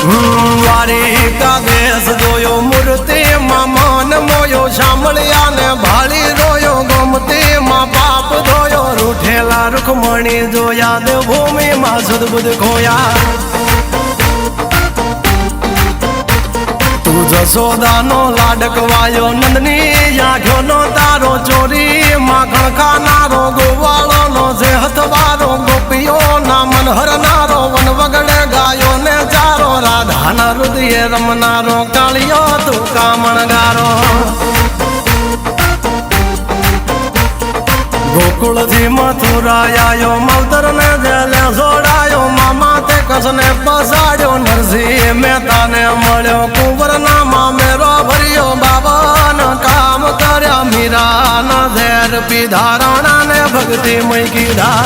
વારી કાગેસ જોયો મૂર્તિ માં મન મોયો સાંભળ્યા ને ભાળી રોયો ગમતી માં પાપ ધોયો રૂઠેલા રૂખમણી જોયા દેવભૂમિ માં સદબુદ્ધ ખોયા તું જશોદાનો લાડકવાયો નંદની આંખો નો તારો ચોરી માખણ ખાનારો ગોવાળો નો જે હથવારો ગોપીઓ ના મન હરનારો વન વગડે ગાયો ને ચારો રાધાના હૃદય રમનારો કાળિયો તું કામણગારો ગોકુળથી મથુરાયો માવતર ને જેલે જોડાયો મામા તે કસને પસાડ્યો નરસિંહ મહેતાને મળ્યો કુંવરના મામેરો ભર્યો બાબન કામ કર્યા મીરાના ઝેર પીધા રાણા ને ભક્તિ મય કીધા